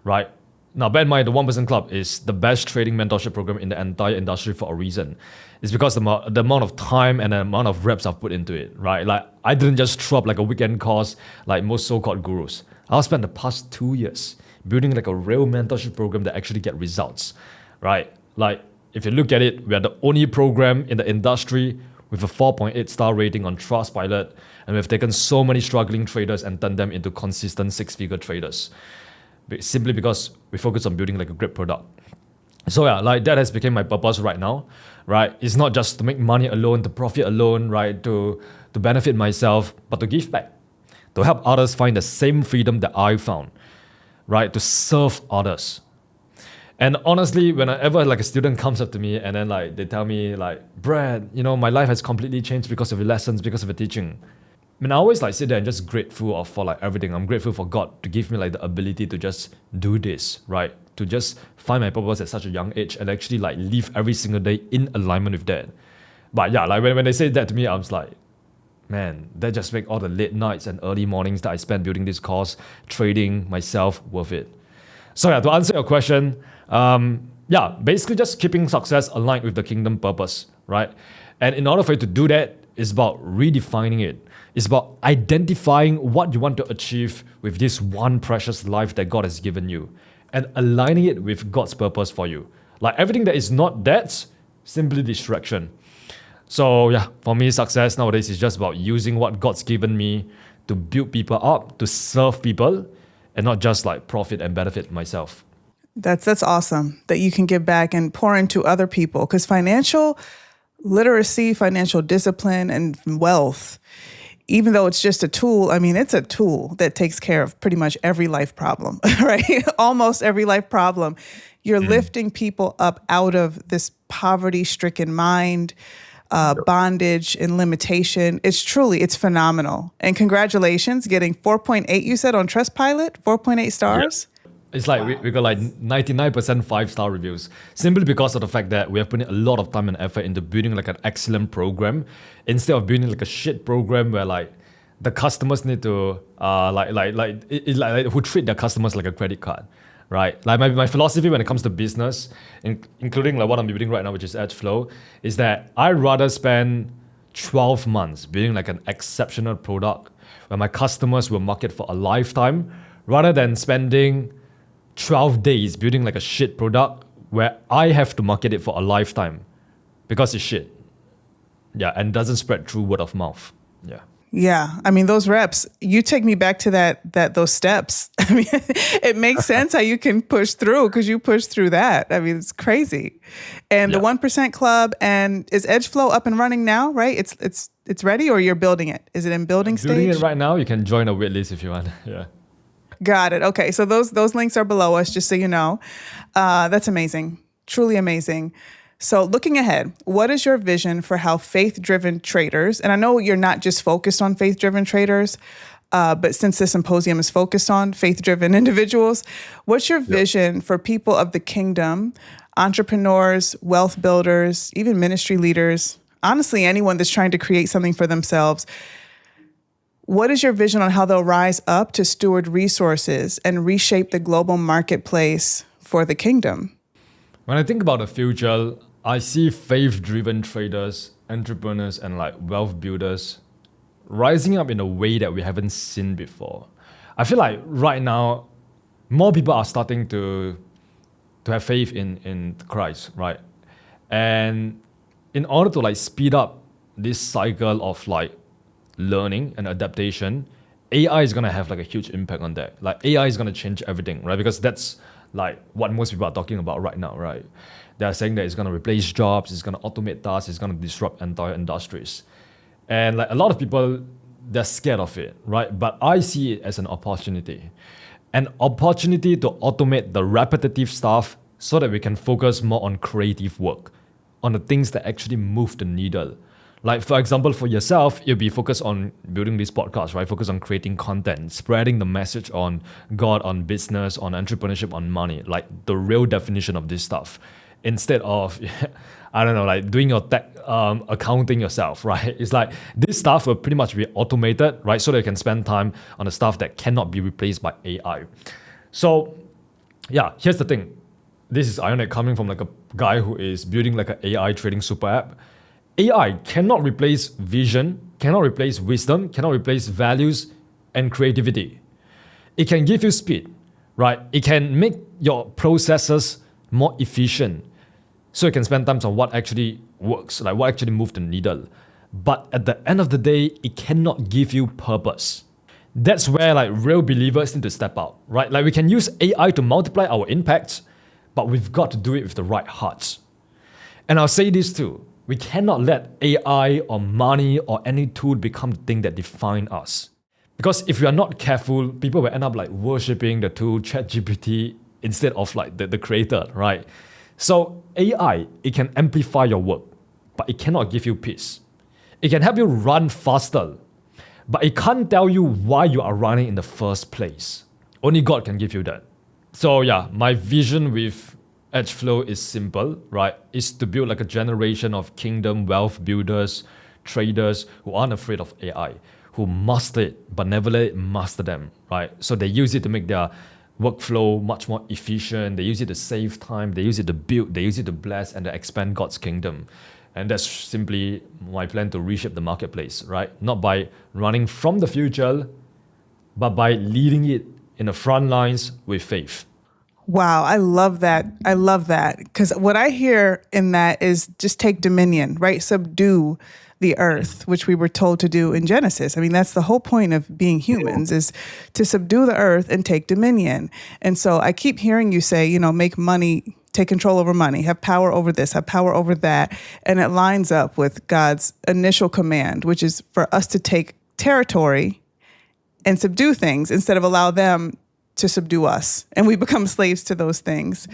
right? Now, bear in mind, the 1% Club is the best trading mentorship program in the entire industry for a reason. It's because the amount of time and the amount of reps I've put into it, right? Like, I didn't just throw up like a weekend course like most so-called gurus. I spent the past 2 years building like a real mentorship program that actually get results, right? Like, if you look at it, we are the only program in the industry with a 4.8 star rating on Trustpilot, and we've taken so many struggling traders and turned them into consistent six-figure traders. Simply because we focus on building like a great product. So yeah, like that has become my purpose right now, right? It's not just to make money alone, to profit alone, right? To benefit myself, but to give back, to help others find the same freedom that I found, right? To serve others. And honestly, whenever like a student comes up to me and then like they tell me like, Brad, my life has completely changed because of your lessons, because of your teaching. I mean, I always like sit there and just grateful for like everything. I'm grateful for God to give me like the ability to just do this, right? To just find my purpose at such a young age and actually like live every single day in alignment with that. But yeah, like when they say that to me, I was like, man, that just make all the late nights and early mornings that I spent building this course, trading myself, worth it. So yeah, to answer your question, basically just keeping success aligned with the kingdom purpose, right? And in order for you to do that, it's about redefining it. It's about identifying what you want to achieve with this one precious life that God has given you and aligning it with God's purpose for you. Like everything that is not that simply distraction. So yeah, for me, success nowadays is just about using what God's given me to build people up, to serve people, and not just like profit and benefit myself. That's awesome that you can give back and pour into other people, because financial literacy, financial discipline, and wealth, even though it's just a tool, I mean, it's a tool that takes care of pretty much every life problem, right? Almost every life problem. You're lifting people up out of this poverty-stricken mind, bondage and limitation. It's phenomenal. And congratulations, getting 4.8, you said, on Trustpilot, 4.8 stars. It's like we got like 99% 5-star reviews, simply because of the fact that we have put in a lot of time and effort into building like an excellent program, instead of building like a shit program where like the customers need to who treat their customers like a credit card, right? Like my philosophy when it comes to business, including like what I'm building right now, which is EdgeFlo, is that I'd rather spend 12 months building like an exceptional product where my customers will market for a lifetime, rather than spending 12 days building like a shit product where I have to market it for a lifetime because it's shit. Yeah, and doesn't spread through word of mouth. Yeah. Yeah, I mean, those reps, you take me back to those steps. I mean, it makes sense how you can push through, because you push through that. I mean, it's crazy. And the 1% Club, and is EdgeFlo up and running now, right? It's ready, or you're building it? Is it in building stage? Building it right now. You can join a waitlist if you want. Yeah. Got it. Okay, so those links are below us, just so you know. That's amazing, truly amazing. So looking ahead, what is your vision for how faith-driven traders, and I know you're not just focused on faith-driven traders, but since the symposium is focused on faith-driven individuals, what's your vision for people of the kingdom, entrepreneurs, wealth builders, even ministry leaders, honestly, anyone that's trying to create something for themselves? What is your vision on how they'll rise up to steward resources and reshape the global marketplace for the kingdom? When I think about the future, I see faith-driven traders, entrepreneurs, and like wealth builders rising up in a way that we haven't seen before. I feel like right now, more people are starting to have faith in Christ, right? And in order to like speed up this cycle of like learning and adaptation, AI is gonna have like a huge impact on that. Like AI is gonna change everything, right? Because that's like what most people are talking about right now, right? They are saying that it's gonna replace jobs, it's gonna automate tasks, it's gonna disrupt entire industries. And like a lot of people, they're scared of it, right? But I see it as an opportunity. An opportunity to automate the repetitive stuff so that we can focus more on creative work, on the things that actually move the needle. Like, for example, for yourself, you'll be focused on building this podcast, right? Focus on creating content, spreading the message on God, on business, on entrepreneurship, on money, like the real definition of this stuff. Instead of, I don't know, like doing your tech accounting yourself, right? It's like this stuff will pretty much be automated, right? So that you can spend time on the stuff that cannot be replaced by AI. So, yeah, here's the thing. This is ironic coming from like a guy who is building like an AI trading super app. AI cannot replace vision, cannot replace wisdom, cannot replace values and creativity. It can give you speed, right? It can make your processes more efficient, so you can spend time on what actually works, like what actually moves the needle. But at the end of the day, it cannot give you purpose. That's where like real believers need to step out, right? Like we can use AI to multiply our impacts, but we've got to do it with the right hearts. And I'll say this too. We cannot let AI or money or any tool become the thing that define us. Because if we are not careful, people will end up like worshipping the tool ChatGPT instead of like the creator, right? So AI, it can amplify your work, but it cannot give you peace. It can help you run faster, but it can't tell you why you are running in the first place. Only God can give you that. So yeah, my vision with EdgeFlo is simple, right? It's to build like a generation of kingdom wealth builders, traders who aren't afraid of AI, who master it, but never let it master them, right? So they use it to make their workflow much more efficient. They use it to save time. They use it to build. They use it to bless and to expand God's kingdom. And that's simply my plan to reshape the marketplace, right? Not by running from the future, but by leading it in the front lines with faith. Wow, I love that. I love that. Because what I hear in that is just take dominion, right? Subdue the earth, which we were told to do in Genesis. I mean, that's the whole point of being humans, is to subdue the earth and take dominion. And so I keep hearing you say, you know, make money, take control over money, have power over this, have power over that. And it lines up with God's initial command, which is for us to take territory and subdue things instead of allow them to subdue us, and we become slaves to those things.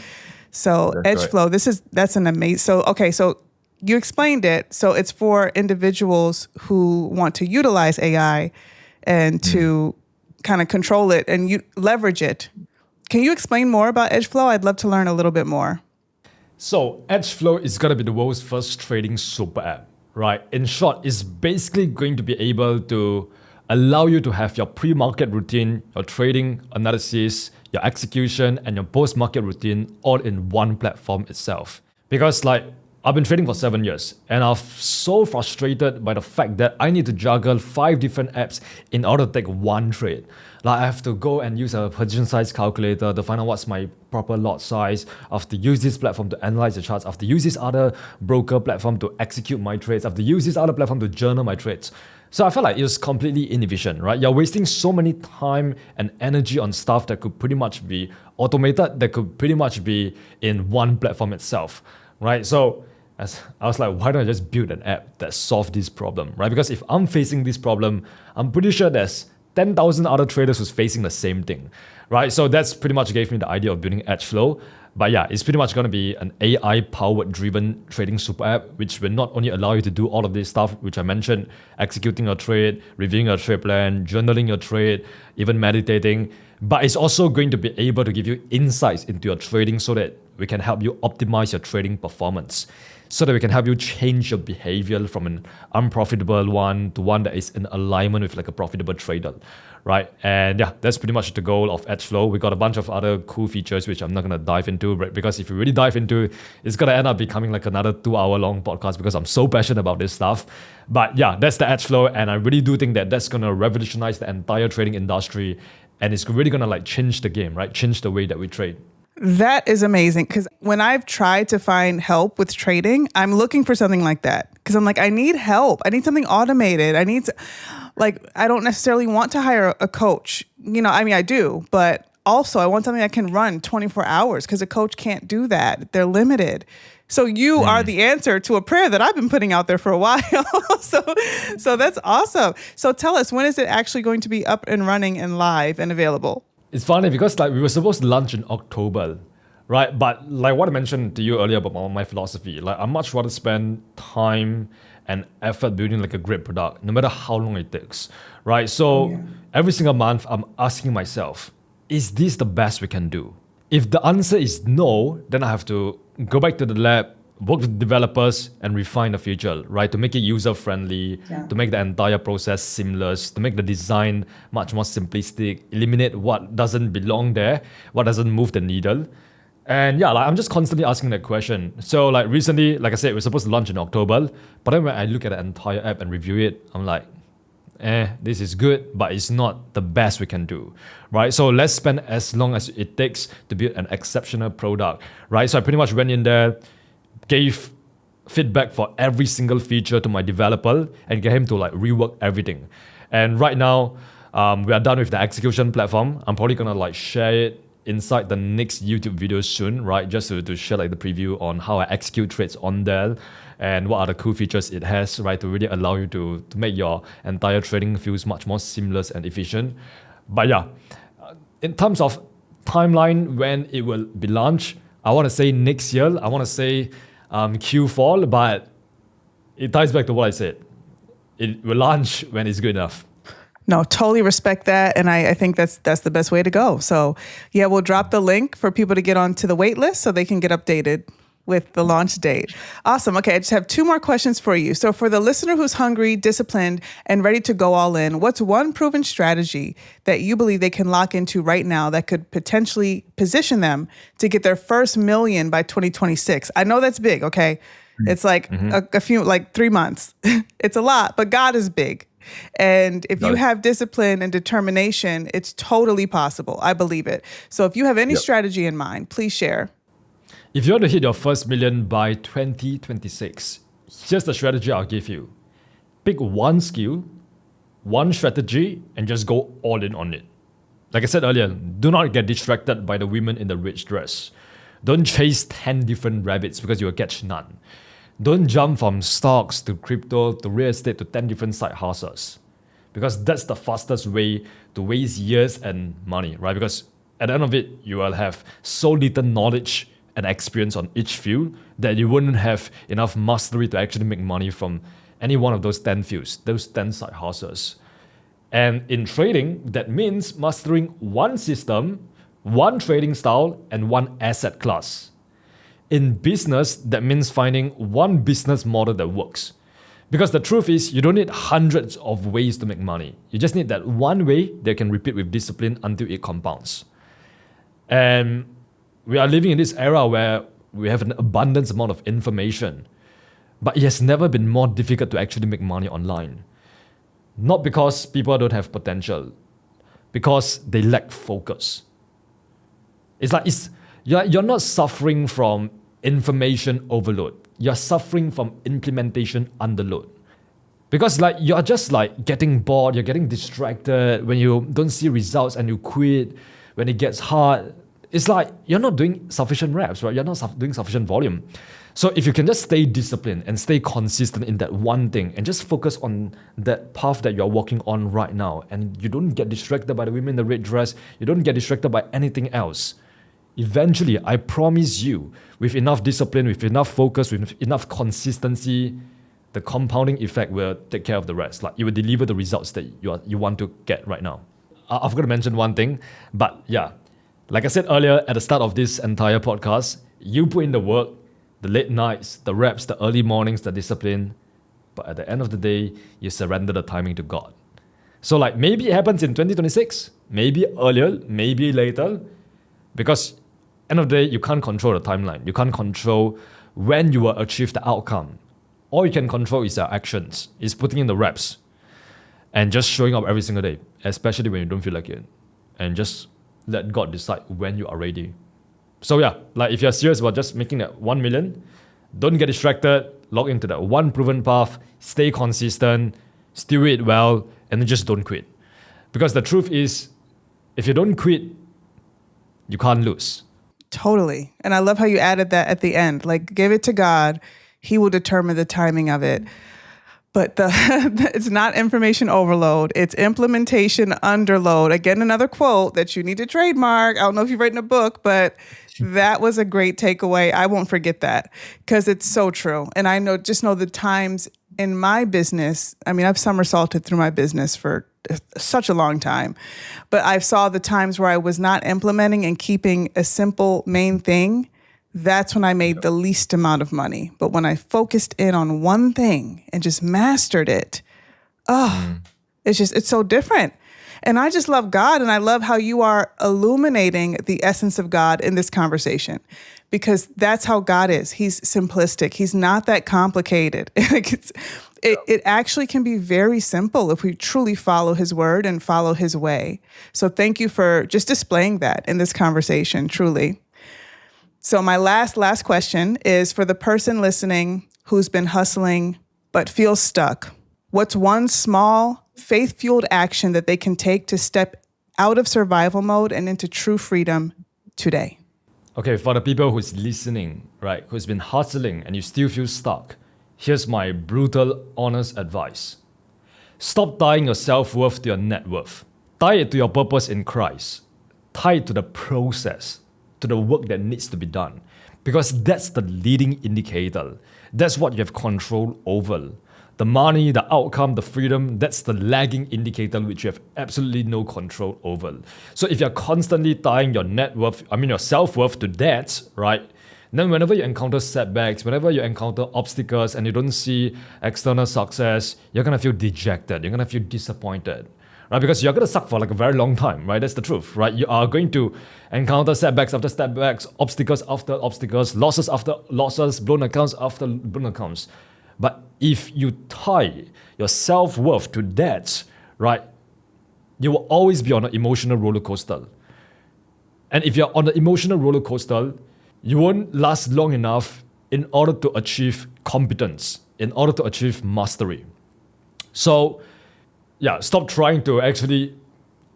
So EdgeFlo, that's an amazing. So okay, so you explained it. So it's for individuals who want to utilize AI and to kind of control it and leverage it. Can you explain more about EdgeFlo? I'd love to learn a little bit more. So EdgeFlo is gonna be the world's first trading super app, right? In short, it's basically going to be able to allow you to have your pre-market routine, your trading analysis, your execution, and your post-market routine all in one platform itself. Because like, I've been trading for 7 years, and I'm so frustrated by the fact that I need to juggle 5 different apps in order to take one trade. Like I have to go and use a position size calculator to find out what's my proper lot size. I have to use this platform to analyze the charts. I have to use this other broker platform to execute my trades. I have to use this other platform to journal my trades. So I felt like it was completely inefficient, right? You're wasting so many time and energy on stuff that could pretty much be automated, that could pretty much be in one platform itself, right? So as I was like, why don't I just build an app that solves this problem, right? Because if I'm facing this problem, I'm pretty sure there's 10,000 other traders who's facing the same thing, right? So that's pretty much gave me the idea of building EdgeFlo. But yeah, it's pretty much going to be an AI-powered driven trading super app, which will not only allow you to do all of this stuff, which I mentioned, executing your trade, reviewing your trade plan, journaling your trade, even meditating, but it's also going to be able to give you insights into your trading so that we can help you optimize your trading performance, so that we can help you change your behavior from an unprofitable one to one that is in alignment with like a profitable trader, right? And yeah, that's pretty much the goal of EdgeFlo. We got a bunch of other cool features which I'm not gonna dive into, right? Because if you really dive into, it's gonna end up becoming like another 2-hour long podcast because I'm so passionate about this stuff. But yeah, that's the EdgeFlo, and I really do think that that's gonna revolutionize the entire trading industry, and it's really gonna like change the game, right? Change the way that we trade. That is amazing, because when I've tried to find help with trading, I'm looking for something like that, because I'm like, I need help. I need something automated. I don't necessarily want to hire a coach. You know, I mean, I do, but also I want something that can run 24 hours because a coach can't do that. They're limited. So you are the answer to a prayer that I've been putting out there for a while. So that's awesome. So tell us, when is it actually going to be up and running and live and available? It's funny because like we were supposed to launch in October, right? But like what I mentioned to you earlier about my philosophy, like I much rather spend time and effort building like a great product, no matter how long it takes, right? So every single month I'm asking myself, is this the best we can do? If the answer is no, then I have to go back to the lab, work with developers and refine the feature, right? To make it user-friendly, to make the entire process seamless, to make the design much more simplistic, eliminate what doesn't belong there, what doesn't move the needle. And yeah, like I'm just constantly asking that question. So like recently, like I said, we're supposed to launch in October, but then when I look at the entire app and review it, I'm like, this is good, but it's not the best we can do, right? So let's spend as long as it takes to build an exceptional product, right? So I pretty much went in there, gave feedback for every single feature to my developer and get him to like rework everything. And right now, we are done with the execution platform. I'm probably gonna like share it inside the next YouTube video soon, right? Just to share like the preview on how I execute trades on there and what are the cool features it has, right? To really allow you to make your entire trading feels much more seamless and efficient. But yeah, in terms of timeline when it will be launched, I want to say next year. I want to say Q4, but it ties back to what I said. It will launch when it's good enough. No, totally respect that. And I think that's the best way to go. So yeah, we'll drop the link for people to get onto the wait list so they can get updated with the launch date. Awesome. Okay, I just have 2 more questions for you. So for the listener who's hungry, disciplined, and ready to go all in, what's one proven strategy that you believe they can lock into right now that could potentially position them to get their first million by 2026? I know that's big, okay? It's like a few, like 3 months. It's a lot, but God is big. And if you Got it. have discipline and determination, it's totally possible. I believe it. So if you have any Yep. strategy in mind, please share. If you want to hit your first million by 2026, here's the strategy I'll give you. Pick one skill, one strategy, and just go all in on it. Like I said earlier, do not get distracted by the women in the rich dress. Don't chase 10 different rabbits because you will catch none. Don't jump from stocks to crypto to real estate to 10 different side hustles, because that's the fastest way to waste years and money, right? Because at the end of it, you will have so little knowledge and experience on each field that you wouldn't have enough mastery to actually make money from any one of those 10 fields, those 10 side hustles. And in trading, that means mastering one system, one trading style, and one asset class. In business, that means finding one business model that works. Because the truth is, you don't need hundreds of ways to make money. You just need that one way that can repeat with discipline until it compounds. And we are living in this era where we have an abundance amount of information, but it has never been more difficult to actually make money online. Not because people don't have potential, because they lack focus. You're not suffering from information overload. You're suffering from implementation underload. Because you're just getting bored, you're getting distracted when you don't see results and you quit when it gets hard. It's like you're not doing sufficient reps, right? You're not doing sufficient volume. So if you can just stay disciplined and stay consistent in that one thing and just focus on that path that you're walking on right now, and you don't get distracted by the women in the red dress, you don't get distracted by anything else, eventually, I promise you, with enough discipline, with enough focus, with enough consistency, the compounding effect will take care of the rest. It will deliver the results that you want to get right now. I've got to mention one thing, but yeah, like I said earlier at the start of this entire podcast, you put in the work, the late nights, the reps, the early mornings, the discipline, but at the end of the day, you surrender the timing to God. So maybe it happens in 2026, maybe earlier, maybe later, because end of the day, you can't control the timeline. You can't control when you will achieve the outcome. All you can control is your actions, is putting in the reps and just showing up every single day, especially when you don't feel like it. And just let God decide when you are ready. So yeah, if you're serious about just making that 1 million, don't get distracted, log into that one proven path, stay consistent, steer it well, and then just don't quit. Because the truth is, if you don't quit, you can't lose. Totally. And I love how you added that at the end. Give it to God. He will determine the timing of it. But it's not information overload. It's implementation underload. Again, another quote that you need to trademark. I don't know if you've written a book, but that was a great takeaway. I won't forget that because it's so true. And I know the times in my business. I mean, I've somersaulted through my business for such a long time, but I saw the times where I was not implementing and keeping a simple main thing. That's when I made the least amount of money. But when I focused in on one thing and just mastered it, it's so different. And I just love God, and I love how you are illuminating the essence of God in this conversation, because that's how God is. He's simplistic. He's not that complicated. It actually can be very simple if we truly follow his word and follow his way. So thank you for just displaying that in this conversation, truly. So my last question is for the person listening who's been hustling but feels stuck. What's one small faith-fueled action that they can take to step out of survival mode and into true freedom today? Okay, for the people who's listening, right, who's been hustling and you still feel stuck, here's my brutal, honest advice. Stop tying your self-worth to your net worth. Tie it to your purpose in Christ. Tie it to the process, to the work that needs to be done. Because that's the leading indicator. That's what you have control over. The money, the outcome, the freedom, that's the lagging indicator which you have absolutely no control over. So if you're constantly tying your net worth, your self-worth to that, right? Then whenever you encounter setbacks, whenever you encounter obstacles and you don't see external success, you're going to feel dejected. You're going to feel disappointed, right? Because you're going to suck for a very long time, right? That's the truth, right? You are going to encounter setbacks after setbacks, obstacles after obstacles, losses after losses, blown accounts after blown accounts. But if you tie your self-worth to that, right, you will always be on an emotional roller coaster. And if you're on the emotional roller coaster, you won't last long enough in order to achieve competence, in order to achieve mastery. So, yeah, stop trying to actually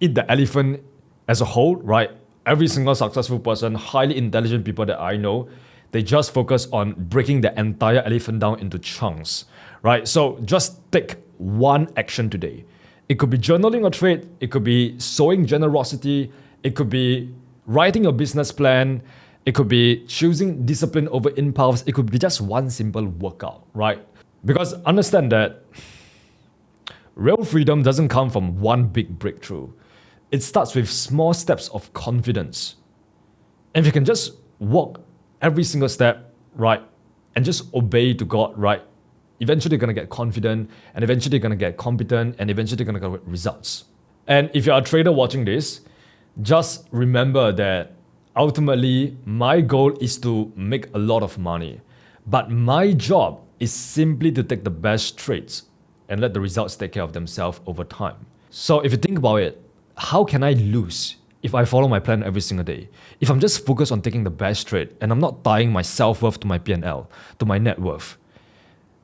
eat the elephant as a whole, right? Every single successful person, highly intelligent people that I know, they just focus on breaking the entire elephant down into chunks, right? So just take one action today. It could be journaling a trade, it could be sowing generosity, it could be writing a business plan, it could be choosing discipline over impulse, it could be just one simple workout, right? Because understand that real freedom doesn't come from one big breakthrough. It starts with small steps of confidence. And if you can just walk every single step, right, and just obey to God, right, eventually you're going to get confident, and eventually you're going to get competent, and eventually you're going to get results. And if you're a trader watching this, just remember that ultimately my goal is to make a lot of money. But my job is simply to take the best trades and let the results take care of themselves over time. So if you think about it, how can I lose if I follow my plan every single day? If I'm just focused on taking the best trade and I'm not tying my self-worth to my P&L, to my net worth.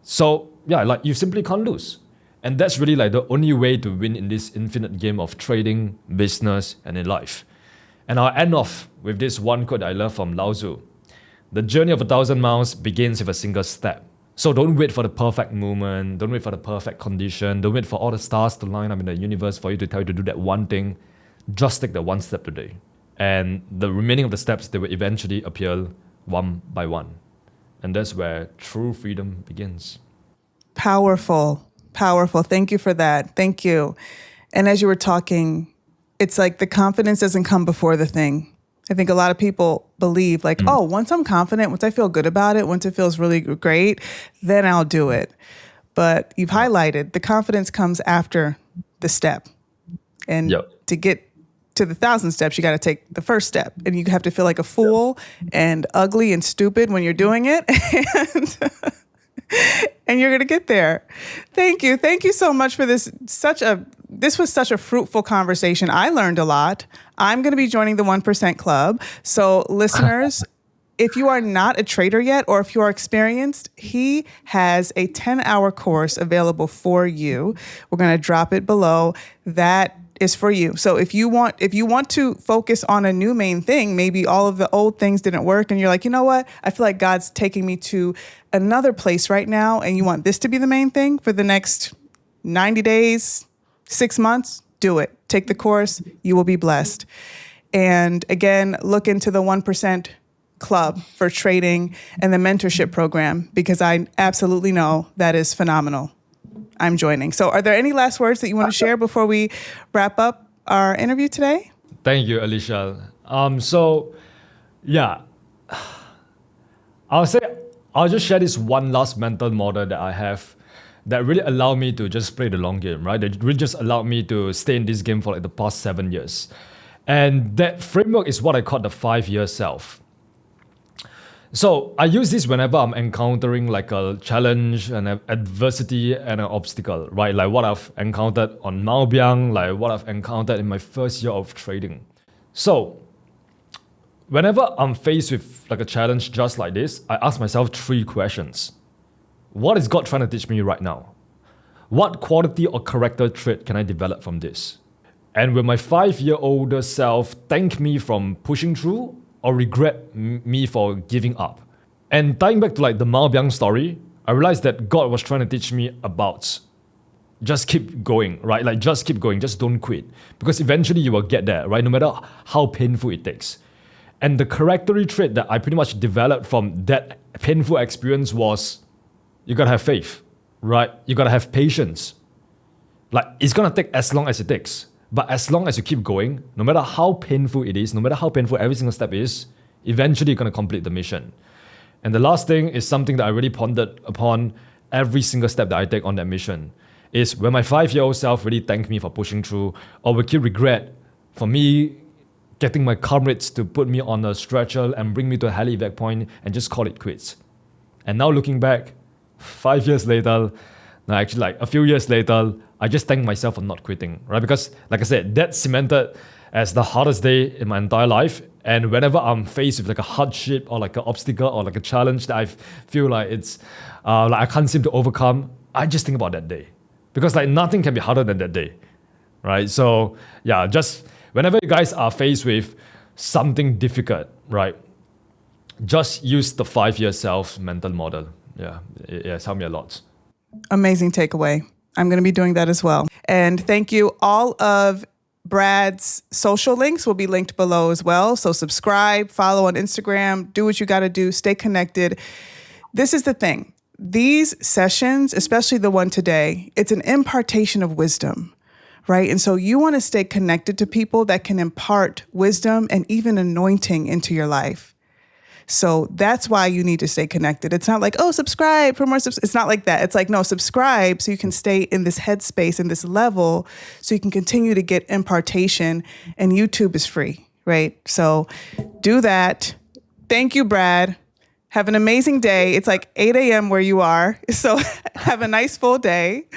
So yeah, like you simply can't lose. And that's really like the only way to win in this infinite game of trading, business, and in life. And I'll end off with this one quote I love from Lao Tzu. The journey of 1,000 miles begins with a single step. So don't wait for the perfect moment, don't wait for the perfect condition, don't wait for all the stars to line up in the universe for you to tell you to do that one thing. Just take the one step today. And the remaining of the steps, they will eventually appear one by one. And that's where true freedom begins. Powerful, powerful. Thank you for that. Thank you. And as you were talking, it's like the confidence doesn't come before the thing. I think a lot of people believe like, oh, once I'm confident, once I feel good about it, once it feels really great, then I'll do it. But you've highlighted the confidence comes after the step. And to get to the 1,000 steps, you got to take the first step. And you have to feel like a fool and ugly and stupid when you're doing it. And you're going to get there. Thank you. Thank you so much for this. This was such a fruitful conversation. I learned a lot. I'm going to be joining the 1% Club. So listeners, if you are not a trader yet, or if you are experienced, he has a 10-hour course available for you. We're going to drop it below. That is for you. So if you want to focus on a new main thing, maybe all of the old things didn't work and you're like, you know what? I feel like God's taking me to another place right now, and you want this to be the main thing for the next 90 days, 6 months, do it. Take the course. You will be blessed. And again, look into the 1% Club for trading and the mentorship program, because I absolutely know that is phenomenal. I'm joining. So are there any last words that you want to share before we wrap up our interview today? Thank you, Alicia. So yeah, I'll just share this one last mental model that I have that really allowed me to just play the long game, right? That really just allowed me to stay in this game for like the past 7 years. And that framework is what I call the 5-year self. So I use this whenever I'm encountering like a challenge, an adversity, and an obstacle, right? Like what I've encountered on Maobiang, like what I've encountered in my first year of trading. So whenever I'm faced with like a challenge just like this, I ask myself 3 questions. What is God trying to teach me right now? What quality or character trait can I develop from this? And will my 5-year-older self thank me from pushing through, or regret me for giving up? And tying back to like the Maobiang story, I realized that God was trying to teach me about just keep going, right? Like just keep going, just don't quit. Because eventually you will get there, right? No matter how painful it takes. And the character trait that I pretty much developed from that painful experience was, you gotta have faith, right? You gotta have patience. Like it's gonna take as long as it takes. But as long as you keep going, no matter how painful it is, no matter how painful every single step is, eventually you're going to complete the mission. And the last thing is something that I really pondered upon every single step that I take on that mission, is when my 5-year-old self really thanked me for pushing through, or will keep regret for me getting my comrades to put me on a stretcher and bring me to a heli evac point and just call it quits. And now looking back, 5 years later, no, actually like a few years later, I just thank myself for not quitting, right? Because like I said, that cemented as the hardest day in my entire life. And whenever I'm faced with like a hardship or like an obstacle or like a challenge that I feel like it's like I can't seem to overcome, I just think about that day. Because like nothing can be harder than that day, right? So yeah, just whenever you guys are faced with something difficult, right? Just use the 5-year self mental model. Yeah, it's helped me a lot. Amazing takeaway. I'm going to be doing that as well. And thank you. All of Brad's social links will be linked below as well. So subscribe, follow on Instagram, do what you got to do, stay connected. This is the thing. These sessions, especially the one today, it's an impartation of wisdom, right? And so you want to stay connected to people that can impart wisdom and even anointing into your life. So that's why you need to stay connected. It's not like, oh, subscribe for more. It's not like that. It's like, no, subscribe so you can stay in this headspace, in this level, so you can continue to get impartation. And YouTube is free, right? So do that. Thank you, Brad. Have an amazing day. It's like 8 a.m. where you are. So have a nice full day.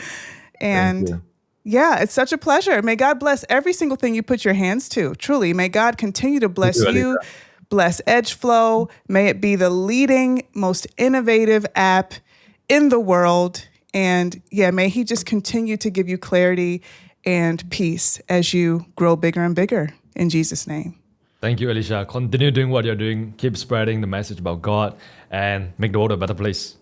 And yeah, it's such a pleasure. May God bless every single thing you put your hands to. Truly, may God continue to bless you. Bless EdgeFlo. May it be the leading, most innovative app in the world. And yeah, may he just continue to give you clarity and peace as you grow bigger and bigger in Jesus' name. Thank you, Alicia. Continue doing what you're doing. Keep spreading the message about God and make the world a better place.